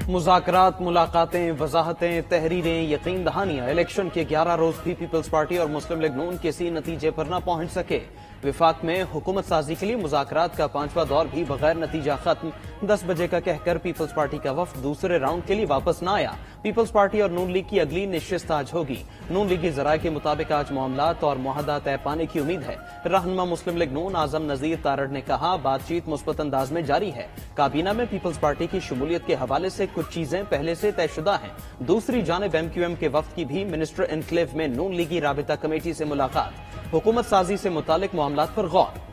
مذاکرات، ملاقاتیں، وضاحتیں، تحریریں، یقین دہانیاں الیکشن کے 11 روز بھی پیپلز پارٹی اور مسلم لیگ نون کسی نتیجے پر نہ پہنچ سکے۔ وفاق میں حکومت سازی کے لیے مذاکرات کا 5واں دور بھی بغیر نتیجہ ختم۔ 10 بجے کا کہہ کر پیپلز پارٹی کا وفد دوسرے راؤنڈ کے لیے واپس نہ آیا۔ پیپلز پارٹی اور نون لیگ کی اگلی نشست آج ہوگی۔ نون لیگی ذرائع کے مطابق آج معاملات اور معاہدہ طے پانے کی امید ہے۔ رہنما مسلم لیگ نون اعظم نذیر تارڑ نے کہا، بات چیت مثبت انداز میں جاری ہے۔ کابینہ میں پیپلز پارٹی کی شمولیت کے حوالے سے کچھ چیزیں پہلے سے طے شدہ ہیں۔ دوسری جانب ایم کیو ایم کے وفد کی بھی منسٹر انکلیو میں نون لیگی رابطہ کمیٹی سے ملاقات۔ حکومت سازی سے متعلق معاملات پر غور۔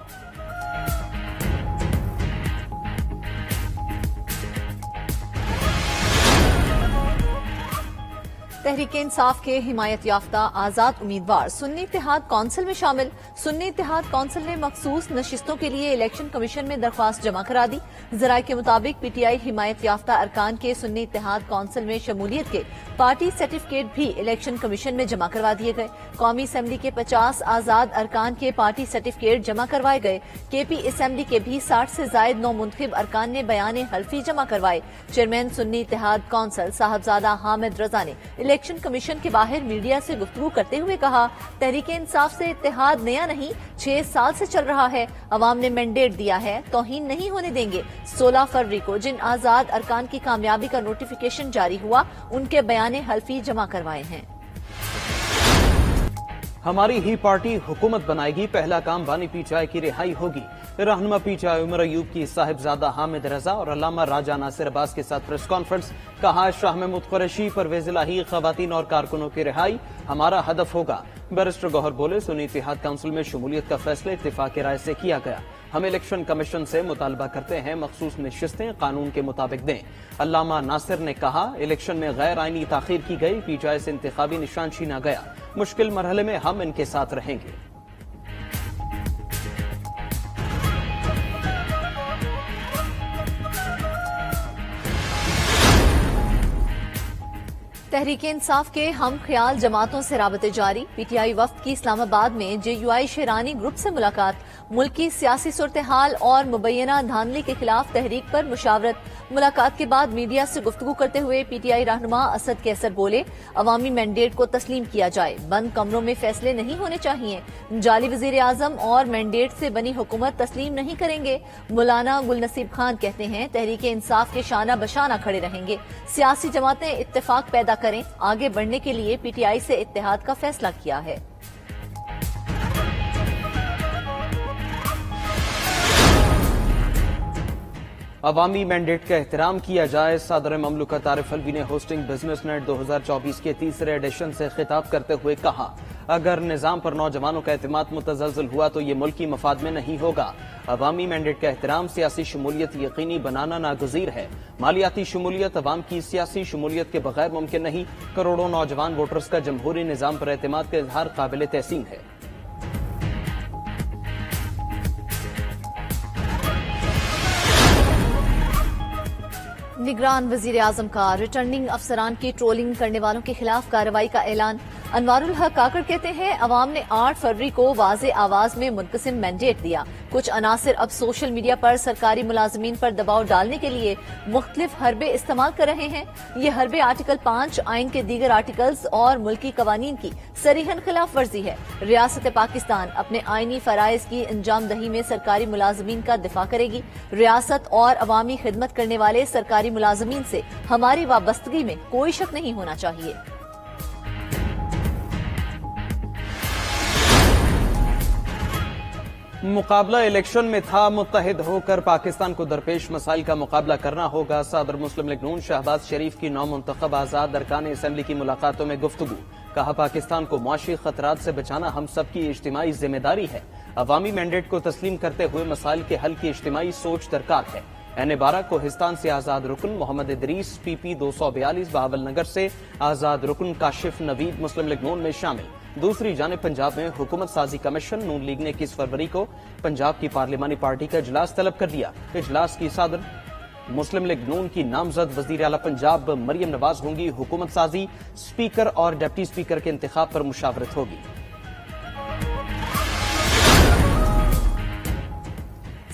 تحریک انصاف کے حمایت یافتہ آزاد امیدوار سنی اتحاد کونسل میں شامل۔ سنی اتحاد کونسل نے مخصوص نشستوں کے لیے الیکشن کمیشن میں درخواست جمع کرا دی۔ ذرائع کے مطابق پی ٹی آئی حمایت یافتہ ارکان کے سنی اتحاد کونسل میں شمولیت کے پارٹی سرٹیفکیٹ بھی الیکشن کمیشن میں جمع کروا دیے گئے۔ قومی اسمبلی کے 50 آزاد ارکان کے پارٹی سرٹیفکیٹ جمع کروائے گئے۔ کے پی اسمبلی کے بھی 60 سے زائد نو منتخب ارکان نے بیان حلفی جمع کروائے۔ چیئرمین سنی اتحاد کونسل صاحبزادہ حامد رضا نے الیکشن کمیشن کے باہر میڈیا سے گفتگو کرتے ہوئے کہا، تحریک انصاف سے اتحاد نیا نہیں، 6 سال سے چل رہا ہے۔ عوام نے مینڈیٹ دیا ہے، توہین نہیں ہونے دیں گے۔ 16 فروری کو جن آزاد ارکان کی کامیابی کا نوٹیفیکیشن جاری ہوا، ان کے بیان حلفی جمع کروائے ہیں۔ ہماری ہی پارٹی حکومت بنائے گی، پہلا کام بانی پی ٹی آئی کی رہائی ہوگی۔ رہنما P T I Omar Ayub کی صاحبزادہ حامد رضا اور علامہ راجہ ناصر عباس کے ساتھ پریس کانفرنس۔ کہا، شاہ محمود قریشی، پرویز الہی، خواتین اور کارکنوں کی رہائی ہمارا ہدف ہوگا۔ بیرسٹر گوہر بولے، سنی اتحاد کونسل میں شمولیت کا فیصلہ اتفاق رائے سے کیا گیا۔ ہم الیکشن کمیشن سے مطالبہ کرتے ہیں مخصوص نشستیں قانون کے مطابق دیں۔ علامہ ناصر نے کہا، الیکشن میں غیر آئینی تاخیر کی گئی، پی ٹی آئی سے انتخابی نشان چھینا گیا۔ مشکل مرحلے میں ہم ان کے ساتھ رہیں گے۔ تحریک انصاف کے ہم خیال جماعتوں سے رابطے جاری۔ پی ٹی آئی وفد کی اسلام آباد میں جے یو آئی شیرانی گروپ سے ملاقات۔ ملکی سیاسی صورتحال اور مبینہ دھاندلی کے خلاف تحریک پر مشاورت۔ ملاقات کے بعد میڈیا سے گفتگو کرتے ہوئے پی ٹی آئی رہنما اسد کیسر بولے، عوامی مینڈیٹ کو تسلیم کیا جائے، بند کمروں میں فیصلے نہیں ہونے چاہیے۔ جعلی وزیر اعظم اور مینڈیٹ سے بنی حکومت تسلیم نہیں کریں گے۔ مولانا گل نصیب خان کہتے ہیں، تحریک انصاف کے شانہ بشانہ کھڑے رہیں گے۔ سیاسی جماعتیں اتفاق پیدا کریں، آگے بڑھنے کے لیے پی ٹی آئی سے اتحاد کا فیصلہ کیا ہے۔ عوامی مینڈیٹ کا احترام کیا جائے۔ صدر مملکت عارف الوی نے ہوسٹنگ بزنس نیٹ 2024 کے تیسرے ایڈیشن سے خطاب کرتے ہوئے کہا، اگر نظام پر نوجوانوں کا اعتماد متزلزل ہوا تو یہ ملکی مفاد میں نہیں ہوگا۔ عوامی مینڈیٹ کا احترام، سیاسی شمولیت یقینی بنانا ناگزیر ہے۔ مالیاتی شمولیت عوام کی سیاسی شمولیت کے بغیر ممکن نہیں۔ کروڑوں نوجوان ووٹرز کا جمہوری نظام پر اعتماد کا اظہار قابل تحسین ہے۔ نگران وزیر اعظم کا ریٹرننگ افسران کی ٹرولنگ کرنے والوں کے خلاف کارروائی کا اعلان۔ انوار الحق کاکڑ کہتے ہیں، عوام نے 8 فروری کو واضح آواز میں منقسم مینڈیٹ دیا۔ کچھ عناصر اب سوشل میڈیا پر سرکاری ملازمین پر دباؤ ڈالنے کے لیے مختلف حربے استعمال کر رہے ہیں۔ یہ حربے آرٹیکل 5 آئین کے دیگر آرٹیکلز اور ملکی قوانین کی صریحاً خلاف ورزی ہے۔ ریاست پاکستان اپنے آئینی فرائض کی انجام دہی میں سرکاری ملازمین کا دفاع کرے گی۔ ریاست اور عوامی خدمت کرنے والے سرکاری ملازمین سے ہماری وابستگی میں کوئی شک نہیں ہونا چاہیے۔ مقابلہ الیکشن میں تھا، متحد ہو کر پاکستان کو درپیش مسائل کا مقابلہ کرنا ہوگا۔ صدر مسلم لیگ نون شہباز شریف کی 9 منتخب آزاد ارکان اسمبلی کی ملاقاتوں میں گفتگو۔ کہا، پاکستان کو معاشی خطرات سے بچانا ہم سب کی اجتماعی ذمہ داری ہے۔ عوامی مینڈیٹ کو تسلیم کرتے ہوئے مسائل کے حل کی اجتماعی سوچ درکار ہے۔ این12 کوہستان سے آزاد رکن محمد ادریس، پی پی 242 بہاول نگر سے آزاد رکن کاشف نوید مسلم لیگ نون میں شامل۔ دوسری جانب پنجاب میں حکومت سازی کمیشن نون لیگ نے 21 فروری کو پنجاب کی پارلیمانی پارٹی کا اجلاس طلب کر لیا۔ اجلاس کی صدر مسلم لیگ نون کی نامزد وزیر اعلیٰ پنجاب مریم نواز ہوں گی۔ حکومت سازی، اسپیکر اور ڈپٹی اسپیکر کے انتخاب پر مشاورت ہوگی۔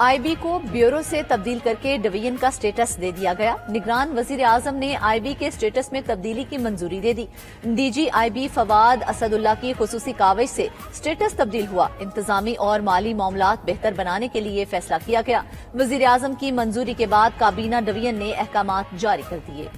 آئی بی کو بیورو سے تبدیل کرکے ڈویژن کا سٹیٹس دے دیا گیا. نگران وزیر اعظم نے آئی بی کے سٹیٹس میں تبدیلی کی منظوری دے دی. D G I B Fawad Asadullah کی خصوصی کاوش سے سٹیٹس تبدیل ہوا. انتظامی اور مالی معاملات بہتر بنانے کے لیے فیصلہ کیا گیا. وزیر اعظم کی منظوری کے بعد کابینہ ڈویژن نے احکامات جاری کر دیے.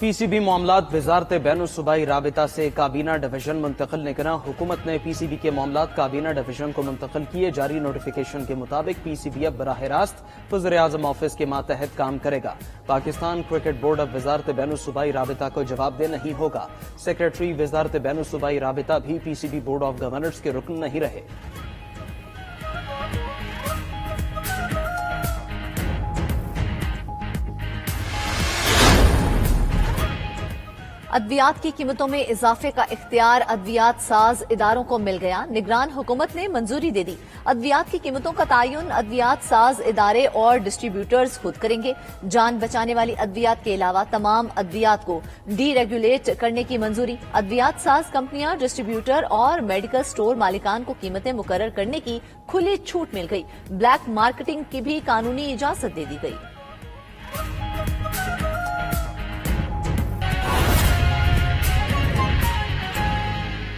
پی سی بی معاملات وزارت بین الصوبائی رابطہ سے کابینہ ڈویژن منتقل نے کرا. حکومت نے پی سی بی کے معاملات کابینہ ڈویژن کو منتقل کیے. جاری نوٹیفیکیشن کے مطابق پی سی بی اب براہ راست وزیر اعظم آفس کے ماتحت کام کرے گا. پاکستان کرکٹ بورڈ اب وزارت بین الصوبائی رابطہ کو جواب دہ نہیں ہوگا. سیکریٹری وزارت بین الصوبائی رابطہ بھی P C B board of governors کے رکن نہیں رہے. ادویات کی قیمتوں میں اضافے کا اختیار ادویات ساز اداروں کو مل گیا. نگران حکومت نے منظوری دے دی. ادویات کی قیمتوں کا تعین ادویات ساز ادارے اور ڈسٹریبیوٹرز خود کریں گے. جان بچانے والی ادویات کے علاوہ تمام ادویات کو ڈی ریگولیٹ کرنے کی منظوری. ادویات ساز کمپنیاں، ڈسٹریبیوٹر اور میڈیکل سٹور مالکان کو قیمتیں مقرر کرنے کی کھلی چھوٹ مل گئی. بلیک مارکیٹنگ کی بھی قانونی اجازت دے دی گئی.